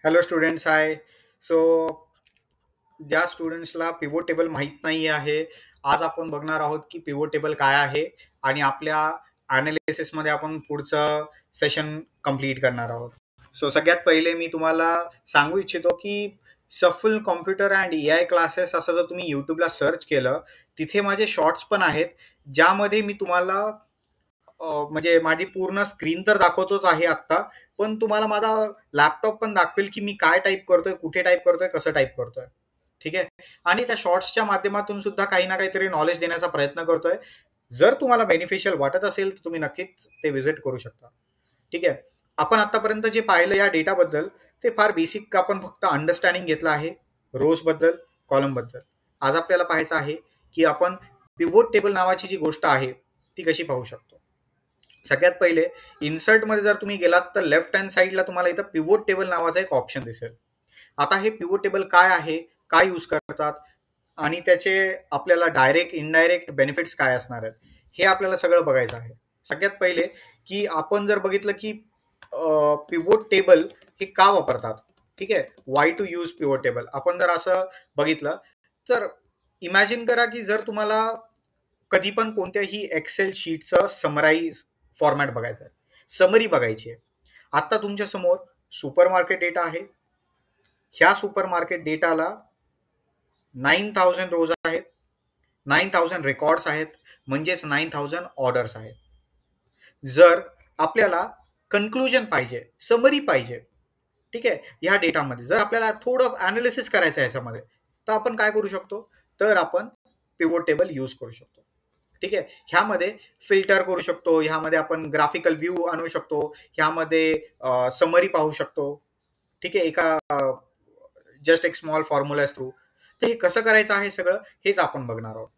Hello students हाय. So ज्या स्टुडंट्सला pivot table माहीत नाही आहे, आज आपण बघणार आहोत की पिव्होट टेबल काय आहे आणि आपल्या ॲनालिसिसमध्ये आपण पुढचं सेशन कंप्लीट करणार आहोत. सो सगळ्यात पहिले मी तुम्हाला सांगू इच्छितो की सफल कॉम्प्युटर अँड AI क्लासेस असं जर तुम्ही यूट्यूबला सर्च केलं, तिथे माझे शॉर्ट्स पण आहेत, ज्यामध्ये मी तुम्हाला म्हणजे माझी पूर्ण स्क्रीन तर दाखवतोच आहे आत्ता, पण तुम्हाला माझा लॅपटॉप पण दाखवेल की मी काय टाइप करतोय, कुठे टाइप करतोय, कसं टाइप करतोय. ठीक आहे. आणि त्या शॉर्ट्सच्या माध्यमातून सुद्धा काही ना काहीतरी नॉलेज देण्याचा प्रयत्न करतोय. जर तुम्हाला बेनिफिशियल वाटत असेल तर तुम्ही नक्कीच ते व्हिजिट करू शकता. ठीक आहे. आपण आतापर्यंत जे पाहिलं या डेटाबद्दल ते फार बेसिक आपण फक्त अंडरस्टँडिंग घेतलं आहे रोज बद्दल, कॉलम बद्दल. आज आपल्याला पाहायचं आहे की आपण पिव्होट टेबल नावाची जी गोष्ट आहे ती कशी पाहू शकतो. सगळ्यात पहिले इन्सर्टमध्ये जर तुम्ही गेलात तर लेफ्ट हँड साईडला तुम्हाला इथं पिव्होट टेबल नावाचा एक ऑप्शन दिसेल. आता हे पिव्होट टेबल काय आहे, काय यूज करतात आणि त्याचे आपल्याला डायरेक्ट इनडायरेक्ट बेनिफिट्स काय असणार आहेत, हे आपल्याला सगळं बघायचं आहे. सगळ्यात पहिले की आपण जर बघितलं की पिव्होट टेबल हे का वापरतात. ठीक आहे. Why to use pivot table. आपण जर असं बघितलं तर इमॅजिन करा की जर तुम्हाला कधी पण कोणत्याही एक्सेल शीटचं समराईज फॉर्मॅट बघायचं आहे, समरी बघायची आहे. आता तुमच्या समोर सुपर मार्केट डेटा आहे. ह्या सुपर मार्केट डेटाला 9,000 रोज आहेत, 9,000 रेकॉर्ड्स आहेत, म्हणजेच 9,000 ऑर्डर्स आहेत. जर आपल्याला कन्क्लुजन पाहिजे, समरी पाहिजे, ठीक आहे, ह्या डेटामध्ये जर आपल्याला थोडं ॲनालिसिस करायचं आहे याच्यामध्ये, तर आपण काय करू शकतो, तर आपण पिव्होट टेबल यूज करू शकतो. ठीक आहे. ह्यामध्ये फिल्टर करू शकतो, ह्यामध्ये आपण ग्राफिकल व्ह्यू आणू शकतो, ह्यामध्ये समरी पाहू शकतो. ठीक आहे. एका जस्ट एक स्मॉल फॉर्म्युला थ्रू. तर हे कसं करायचं आहे सगळं हेच आपण बघणार आहोत.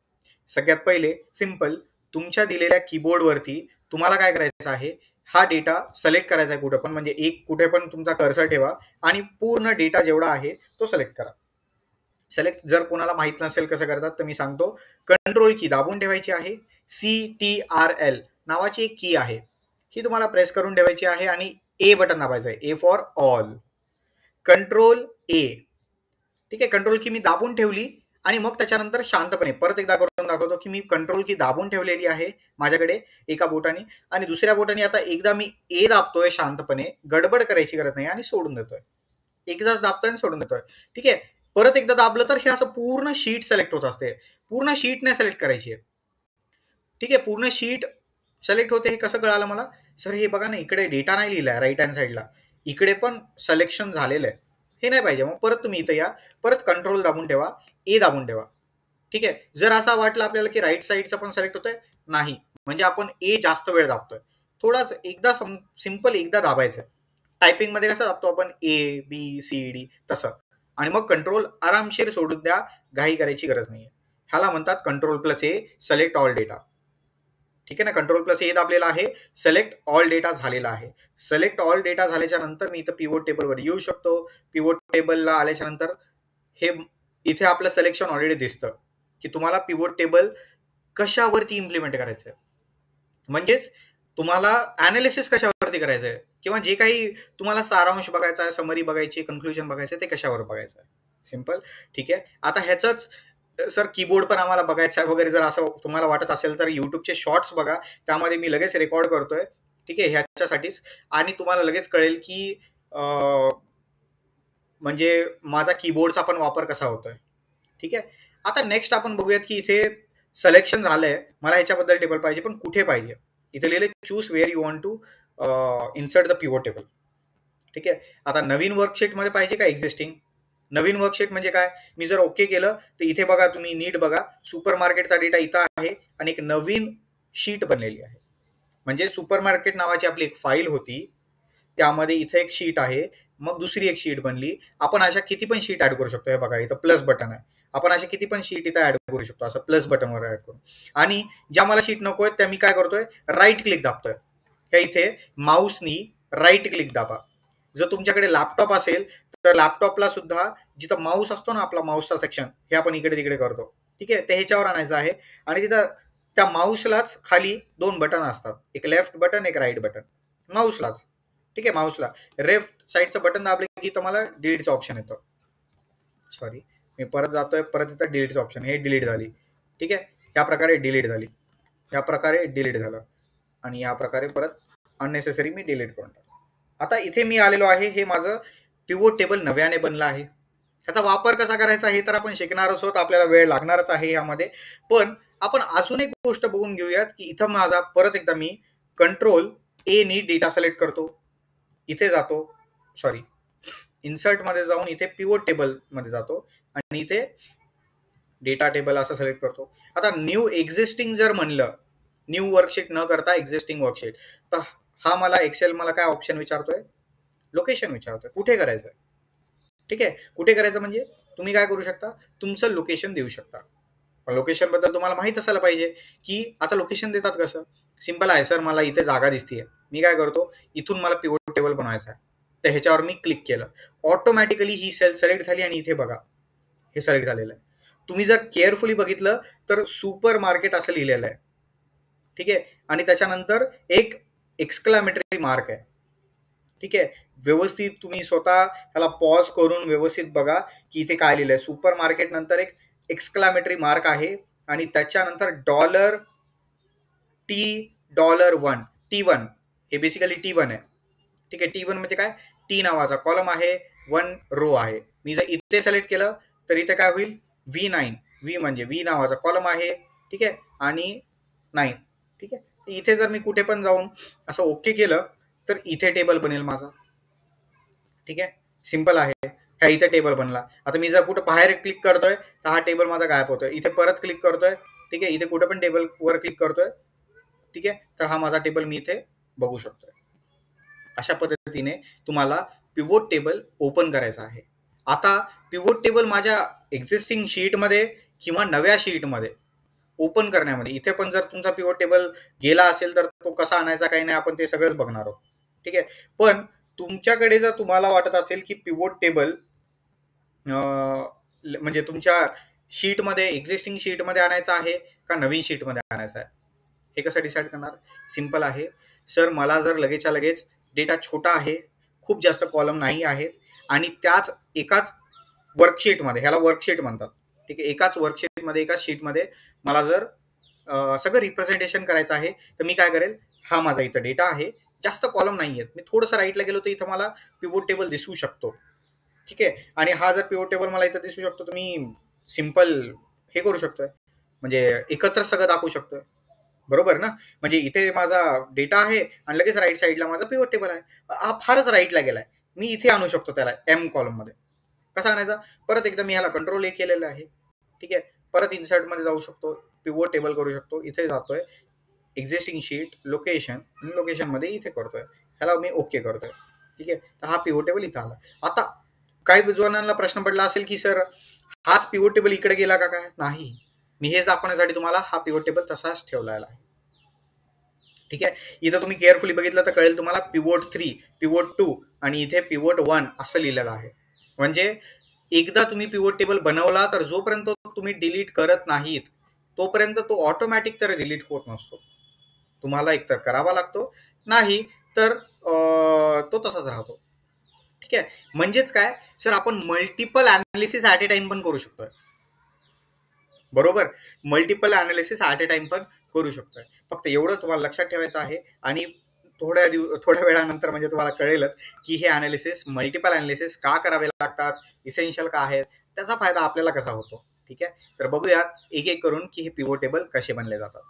सगळ्यात पहिले सिंपल तुमच्या दिलेल्या कीबोर्डवरती तुम्हाला काय करायचं आहे, हा डेटा सिलेक्ट करायचा आहे कुठे पण, म्हणजे एक कुठे पण तुमचा कर्सर ठेवा आणि पूर्ण डेटा जेवढा आहे तो सिलेक्ट करा. सिलेक्ट जर कोणाला माहित नसेल कसं करतात तर मी सांगतो. कंट्रोल की दाबून ठेवायची आहे. CTRL नावाची एक की आहे, ही तुम्हाला प्रेस करून ठेवायची आहे आणि ए बटन दाबायचं आहे. A for all. कंट्रोल ए. ठीक आहे. कंट्रोल की मी दाबून ठेवली आणि मग त्याच्यानंतर शांतपणे परत एकदा करून दाखवतो की मी कंट्रोल की दाबून ठेवलेली आहे माझ्याकडे एका बोटाने, आणि दुसऱ्या बोटाने आता एकदा मी ए दाबतोय शांतपणे, गडबड करायची गरज नाही आणि सोडून देतोय. एकदाच दाबतोय आणि सोडून देतोय. ठीक आहे. परत एकदा दाबलं तर हे असं पूर्ण शीट सिलेक्ट होत असते. पूर्ण शीट नाही सिलेक्ट करायची आहे. ठीक आहे. पूर्ण शीट सिलेक्ट होते. हे कसं कळालं मला, सर हे बघा ना, इकडे डेटा नाही लिहिलाय राईट हँड साईडला, इकडे पण सिलेक्शन झालेलं आहे, हे नाही पाहिजे. मग परत तुम्ही इथं या, परत कंट्रोल दाबून ठेवा, ए दाबून ठेवा. ठीक आहे. जर असं वाटलं आपल्याला की राईट साईडचं पण सिलेक्ट होतंय, नाही म्हणजे आपण ए जास्त वेळ दाबतोय. थोडाच एकदा सिंपल एकदा दाबायचं. टायपिंगमध्ये कसं दाबतो आपण ABCD तसं, आणि मग कंट्रोल आरामशीर सोडून द्या, घाई करायची गरज नाही. ह्याला म्हणतात कंट्रोल प्लस ए, सिलेक्ट ऑल डेटा. ठीक आहे ना. कंट्रोल प्लस ए दाबलेला आहे, सिलेक्ट ऑल डेटा झालेला आहे. सिलेक्ट ऑल डेटा झाल्याच्या नंतर मी इथं पिव्होट टेबलवर येऊ शकतो. पिव्होट टेबलला आल्याच्या नंतर हे इथे आपलं सिलेक्शन ऑलरेडी दिसतं की तुम्हाला पिव्होट टेबल कशावरती इम्प्लिमेंट करायचं आहे, म्हणजेच तुम्हाला ॲनालिसिस कशावरती करायचं आहे, किंवा जे काही तुम्हाला सारांश बघायचा आहे, समरी बघायची, कन्क्लुजन बघायचं आहे, ते कशावर बघायचं आहे. सिंपल. ठीक आहे. आता ह्याचंच सर कीबोर्ड पण आम्हाला बघायचं आहे वगैरे, जर असं तुम्हाला वाटत असेल तर यूट्यूबचे शॉर्ट्स बघा, त्यामध्ये मी लगेच रेकॉर्ड करतोय. ठीक आहे. ह्याच्यासाठीच, आणि तुम्हाला लगेच कळेल की म्हणजे माझा कीबोर्डचा पण वापर कसा होतोय. ठीक आहे. आता नेक्स्ट आपण बघूयात की इथे सिलेक्शन झालंय, मला ह्याच्याबद्दल टेबल पाहिजे, पण कुठे पाहिजे. इथे लिहिले choose where you want to insert the pivot table. ठीक आहे. आता नवीन वर्कशीटमध्ये पाहिजे का एक्झिस्टिंग. नवीन वर्कशीट म्हणजे काय, मी जर ओके केलं तर इथे बघा, तुम्ही नीट बघा, सुपर मार्केटचा डेटा इथं आहे आणि एक नवीन शीट बनलेली आहे. म्हणजे सुपर मार्केट नावाची आपली एक फाईल होती, त्यामध्ये इथे एक शीट आहे, मग दुसरी एक शीट बनली. आपण अशा किती पण शीट ऍड करू शकतो. हे बघा इथं प्लस बटन आहे, आपण अशा किती पण शीट इथं ऍड करू शकतो, असं प्लस बटनवर ऍड करून. आणि ज्या मला शीट नको आहेत त्या मी काय करतोय, राईट क्लिक दाबतोय. हे इथे माऊसनी राईट क्लिक दाबा. जर तुमच्याकडे लॅपटॉप असेल तर लॅपटॉपला सुद्धा जिथं माऊस असतो ना, आपला माऊसचा सेक्शन, हे आपण इकडे तिकडे करतो. ठीक आहे. ते ह्याच्यावर आणायचं आहे, आणि तिथं त्या माऊसलाच खाली दोन बटन असतात, एक लेफ्ट बटन, एक राईट बटन, माऊसलाच. ठीक आहे. माऊसला लेफ्ट साईडचं बटन दाबले की इथं मला डिलीटचं ऑप्शन येतं. सॉरी, मी परत जातोय, परत इथं डिलीटचं ऑप्शन, हे डिलीट झाली. ठीक आहे, या प्रकारे डिलीट झाली, या प्रकारे डिलीट झालं आणि या प्रकारे परत अननेसेसरी मी डिलीट करून टाकलं. आता इथे मी आलेलो आहे, हे माझं पिव्होट टेबल नव्याने बनलं आहे. ह्याचा वापर कसा करायचा हे तर आपण शिकणारच आहोत, आपल्याला वेळ लागणारच आहे यामध्ये. पण आपण अजून एक गोष्ट बघून घेऊयात की इथं माझा परत एकदा मी कंट्रोल ए नी डेटा सिलेक्ट करतो, इथे जातो, सॉरी इन्सर्ट मध्ये जाऊन इथे पिव्होट टेबल मध्ये जातो आणि इथे डेटा टेबल असं सिलेक्ट करतो. आता न्यू एक्झिस्टिंग जर म्हणलं, न्यू वर्कशीट न करता एक्झिस्टिंग वर्कशीट, तर हा मला एक्सेल मला काय ऑप्शन विचारतोय, लोकेशन विचारतोय, कुठे करायचं. ठीक आहे, कुठे करायचं म्हणजे तुम्ही काय करू शकता, तुमचं लोकेशन देऊ शकता. लोकेशन बद्दल तुम्हाला माहित असायला पाहिजे की आता लोकेशन देतात कसं. सिंपल आहे सर, मला इथे जागा दिसतीये, मी काय करतो, इथून मला पिव्होट टेबल बनवायचा आहे, तर ह्याच्यावर मी क्लिक केलं, ऑटोमॅटिकली ही सेल सिलेक्ट झाली आणि इथे बघा हे सिलेक्ट झालेलं आहे. तुम्ही जर केअरफुली बघितलं तर सुपर मार्केट असं लिहिलेलं आहे. ठीक आहे, आणि त्याच्यानंतर एक एक्सक्लामेटरी मार्क आहे. ठीक आहे, व्यवस्थित तुम्ही स्वतः त्याला पॉज करून व्यवस्थित बघा की इथे काय लिहिलंय. सुपर मार्केट नंतर एक एक्सक्लामेटरी मार्क आहे आणि त्याच्यानंतर $T1 T1 हे बेसिकली T1 आहे. ठीक आहे, T1 म्हणजे काय, टी नावाचा कॉलम आहे, 1 रो आहे. मी जर इथे सिलेक्ट केलं तर इथे काय होईल, V9, V म्हणजे V नावाचा कॉलम आहे. ठीक आहे, आणि 9. ठीक आहे, इथे जर मी कुठे पण जाऊन असं ओके केलं तर इथे टेबल बनेल माझा. ठीक आहे, सिंपल आहे, ह्या इथे टेबल बनला. आता मी जर कुठं बाहेर क्लिक करतोय तर हा टेबल माझा गायब होतोय, इथे परत क्लिक करतोय. ठीक आहे, इथे कुठे पण टेबल वर क्लिक करतोय. ठीक आहे, तर हा माझा टेबल मी इथे बघू शकतोय. अशा पद्धतीने तुम्हाला पिव्होट टेबल ओपन करायचा आहे. आता पिव्होट टेबल माझ्या एक्झिस्टिंग शीटमध्ये किंवा नव्या शीटमध्ये ओपन करण्यामध्ये, इथे पण जर तुमचा पिव्होट टेबल गेला असेल तर तो कसा आणायचा काही नाही, आपण ते सगळंच बघणार आहोत. ठीक आहे, पण तुमच्याकडे जर तुम्हाला वाटत असेल की पिव्होट टेबल म्हणजे तुमच्या शीटमध्ये, एक्झिस्टिंग शीटमध्ये आणायचा आहे का नवीन शीटमध्ये आणायचा आहे, हे कसं डिसाईड करणार. सिंपल आहे सर, मला जर लगेचच्या लगेच डेटा छोटा आहे, खूप जास्त कॉलम नाही आहेत आणि त्याच एकाच वर्कशीटमध्ये, ह्याला वर्कशीट म्हणतात. ठीक आहे, एकाच वर्कशीटमध्ये, एकाच शीटमध्ये मला जर सगळं रिप्रेझेंटेशन करायचं आहे तर मी काय करेल, हा माझा इथं डेटा आहे, जास्त कॉलम नाही आहेत, मी थोडंसं राईटला गेलो तर इथं मला पिव्होट टेबल दिसू शकतो. ठीक आहे, आणि हा जर पिव्होट टेबल मला इथं दिसू शकतो तर मी सिंपल हे करू शकतोय, म्हणजे एकत्र सगळं दाखवू शकतोय. बरोबर ना, म्हणजे इथे माझा डेटा आहे आणि लगेच राईट साईडला माझा पिव्होट टेबल आहे. हा फारच राईटला गेलाय, मी इथे आणू शकतो त्याला एम कॉलम मध्ये. कसा आणायचा, परत एकदा मी ह्याला कंट्रोल ए केलेलं आहे. ठीक आहे, परत इन्सर्ट मध्ये जाऊ शकतो, पिव्होट टेबल करू शकतो, इथे जातोय एक्झिस्टिंग शीट, लोकेशन, लोकेशन मध्ये इथे करतोय, ह्याला मी ओके करतोय. ठीक आहे, तर हा पिव्होट टेबल इथं आला. आता काही जणांना प्रश्न पडला असेल की सर हाच पिव्होट टेबल इकडे गेला का काय, नाही, मी हेच दाखवण्यासाठी तुम्हाला हा पिव्होट टेबल तसाच ठेवलेला आहे. ठीक आहे, इथं तुम्ही केअरफुली बघितलं तर कळेल तुम्हाला पिव्होट 3, पिव्होट 2 आणि इथे पिव्होट 1 असं लिहिलेलं आहे. म्हणजे एकदा तुम्ही पिव्होट टेबल बनवला तर जोपर्यंत तुम्ही डिलीट करत नाहीत तोपर्यंत तो ऑटोमॅटिक तर डिलीट होत नसतो, तुम्हाला एकतर करावा लागतो, नाही तर तो तसाच राहतो. ठीक आहे, म्हणजेच काय सर, आपण multiple analysis at A time पण करू शकतोय. बरोबर, multiple analysis at A time पण करू शकतोय. फक्त एवढं तुम्हाला लक्षात ठेवायचं आहे आणि थोड्या वेळानंतर म्हणजे तुम्हाला कळेलच की हे अनालिसिस, मल्टिपल अनालिसिस का करावे लागतात, इसेन्शियल का आहेत, त्याचा फायदा आपल्याला कसा होतो. ठीक आहे, तर बघूयात एक एक करून की हे पिव्होट टेबल कसे बनले जातात.